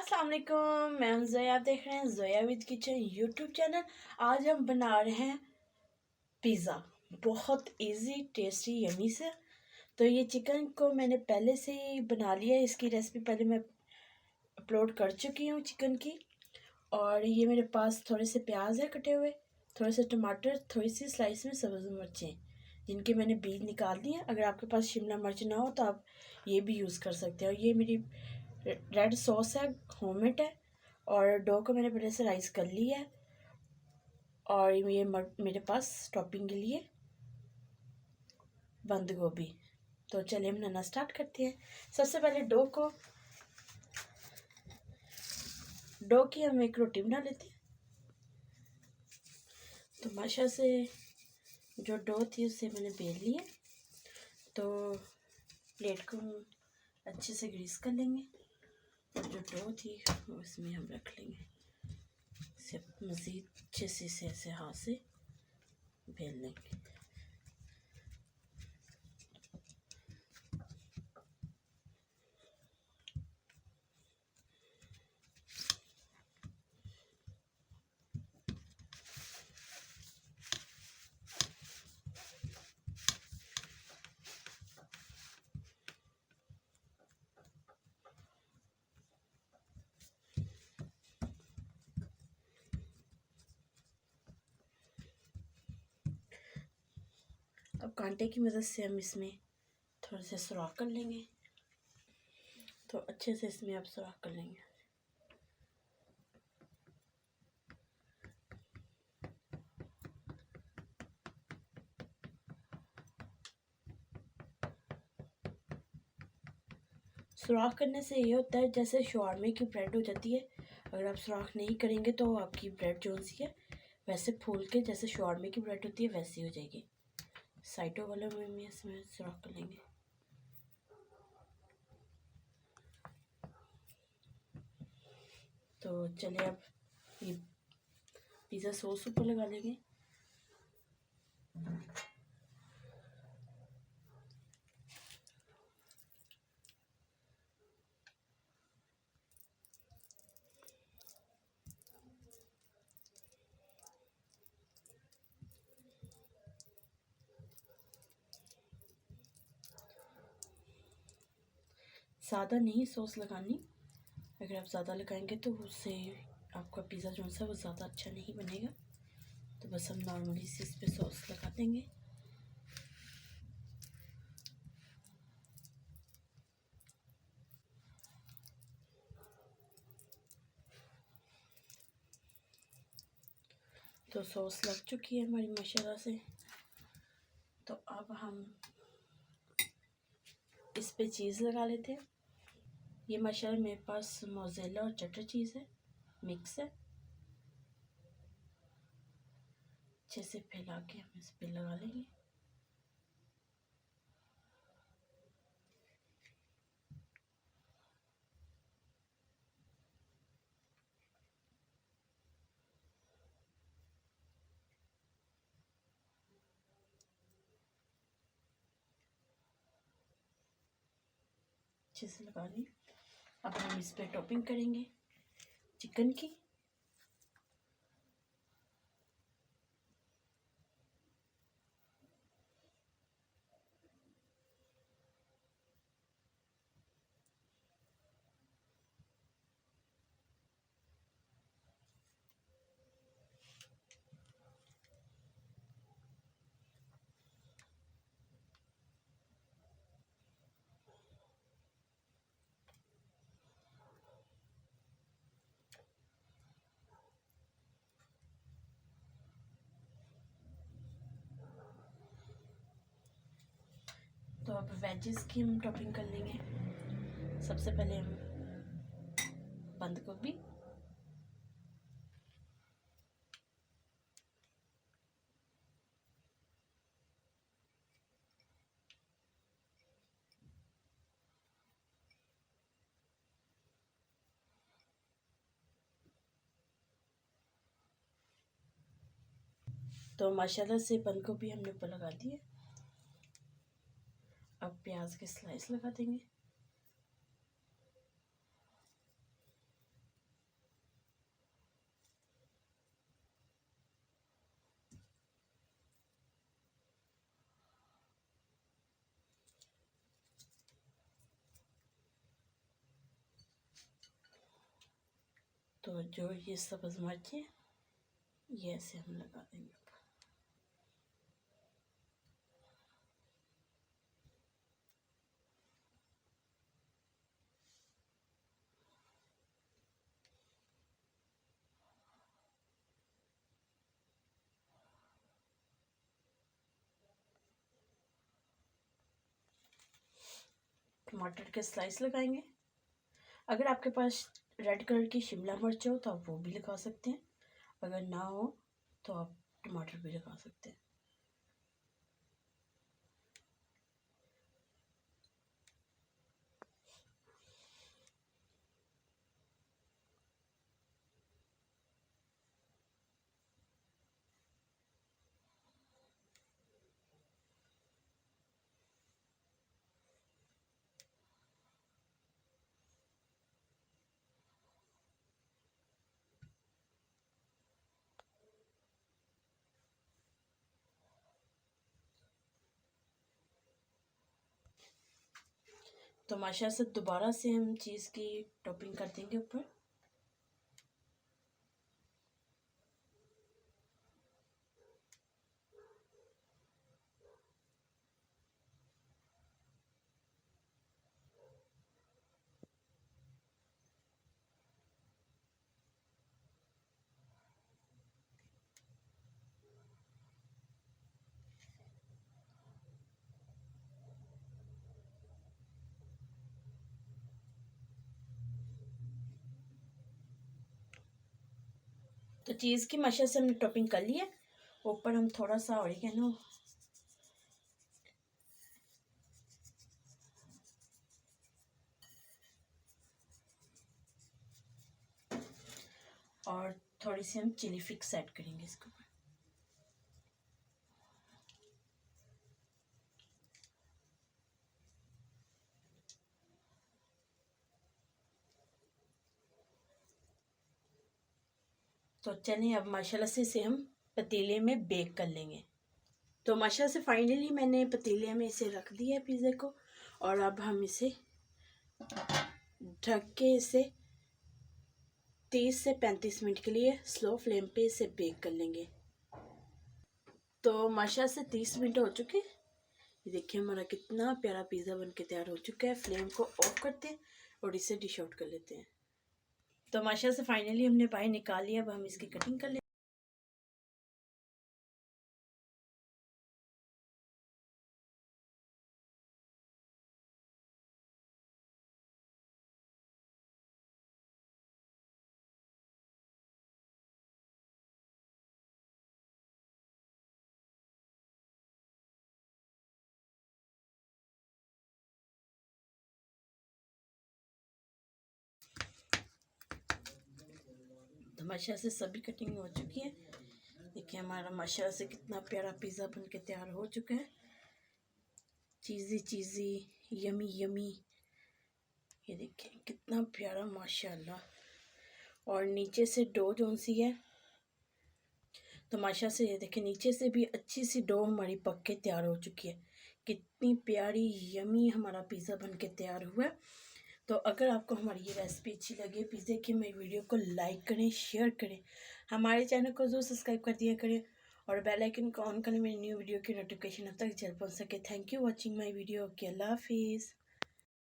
अस्सलाम वालेकुम, मैं हूं ज़ोया। आप देख रहे हैं Zoya with kitchen YouTube channel. आज हम बना रहे हैं पिज़्ज़ा, बहुत इजी, टेस्टी, यमी से। तो ये चिकन को मैंने पहले से ही बना लिया है। इसकी रेसिपी पहले मैं अपलोड कर चुकी हूँ चिकन की। और ये मेरे पास थोड़े से प्याज है कटे हुए, थोड़े से टमाटर, थोड़ी सी स्लाइस में सब्ज़ मिर्चें जिनके मैंने बीज निकाल दिए हैं। अगर आपके पास शिमला मिर्च ना हो तो आप ये भी यूज़ कर सकते हो। ये मेरी रेड सॉस है, होममेड है। और डो को मैंने पहले से राइस कर लिया है। और ये मेरे पास टॉपिंग के लिए बंद गोभी। तो चलिए हम बनाना स्टार्ट करते हैं। सबसे पहले डो की हम एक रोटी बना लेते हैं। तो माशा से जो डो थी उससे मैंने बेल लिया। तो प्लेट को हम अच्छे से ग्रीस कर लेंगे और जो डो थी वो इसमें हम रख लेंगे। इसे मज़ीद अच्छे से ऐसे हाथ से बेल लेंगे। अब कांटे की मदद से हम इसमें थोड़ा सा सुराख कर लेंगे। तो अच्छे से इसमें आप सुराख कर लेंगे। सुराख करने से ये होता है जैसे शवारमे की ब्रेड हो जाती है। अगर आप सुराख नहीं करेंगे तो आपकी ब्रेड जो सी है वैसे फूल के जैसे शवारमे की ब्रेड होती है वैसी हो जाएगी। साइडों वालों में भी इसमें सुराख कर लेंगे। तो चलिए अब ये पिज़्ज़ा सॉस ऊपर लगा लेंगे। ज़्यादा नहीं सॉस लगानी। अगर आप ज़्यादा लगाएंगे तो उससे आपका पिज़्ज़ा जो है वो ज़्यादा अच्छा नहीं बनेगा। तो बस हम नॉर्मली से इस पर सॉस लगा देंगे। तो सॉस लग चुकी है हमारी माशाल्लाह से। तो अब हम इस पे चीज़ लगा लेते हैं। ये माशाल्लाह मेरे पास मोज़रेला और चटर चीज़ है, मिक्स है। अच्छे से फैला के हम इस पे लगा लेंगे। अच्छे से लगा ली। अब हम इस पे टॉपिंग करेंगे चिकन की। तो अब वेजेस की हम टॉपिंग कर लेंगे। सबसे पहले हम बंद गोभी, तो माशाल्लाह से बंद गोभी हमने ऊपर लगा दी है। अब प्याज के स्लाइस लगा देंगे। तो जो ये सब्ज़ मिर्च है ये ऐसे हम लगा देंगे। टमाटर के स्लाइस लगाएंगे। अगर आपके पास रेड कलर की शिमला मिर्च हो तो आप वो भी लगा सकते हैं, अगर ना हो तो आप टमाटर भी लगा सकते हैं। तो माशा से दोबारा से हम चीज़ की टॉपिंग कर देंगे ऊपर। तो चीज़ की माशा से हमने टॉपिंग कर ली है। ऊपर हम थोड़ा सा ऑरिगेनो और थोड़ी सी हम चिली फ्लिक्स ऐड करेंगे इसके ऊपर। तो चलिए अब माशाल्लाह से इसे हम पतीले में बेक कर लेंगे। तो माशाल्लाह से फाइनली मैंने पतीले में इसे रख दिया है पिज़्ज़ा को, और अब हम इसे ढक के इसे 30 से 35 मिनट के लिए स्लो फ्लेम पे इसे बेक कर लेंगे। तो माशाल्लाह से 30 मिनट हो चुके। ये देखिए हमारा कितना प्यारा पिज़्ज़ा बन के तैयार हो चुका है। फ्लेम को ऑफ करते हैं और इसे डिश आउट कर लेते हैं। तो माशाल्लाह से फाइनली हमने बाहर निकाल लिया। अब हम इसकी कटिंग कर लेते हैं। तो माशाल्लाह से सभी कटिंग हो चुकी है। देखिए हमारा माशाल्लाह से कितना प्यारा पिज़्ज़ा बन के तैयार हो चुका है। चीज़ी चीज़ी, यमी यमी। ये देखिए कितना प्यारा माशाल्लाह। और नीचे से डो जोन सी है, तो माशा से ये देखिए नीचे से भी अच्छी सी डो हमारी पक के तैयार हो चुकी है। कितनी प्यारी यमी हमारा पिज़्ज़ा बन के तैयार हुआ है। तो अगर आपको हमारी ये रेसिपी अच्छी लगे पिज़्ज़े की, मेरी वीडियो को लाइक करें, शेयर करें, हमारे चैनल को ज़रूर सब्सक्राइब कर दिया करें और बेल आइकन को ऑन करें मेरी न्यू वीडियो की नोटिफिकेशन अब तक जल्द पहुँच सके। Thank you watching my video. Okay, अल्लाह हाफिज़।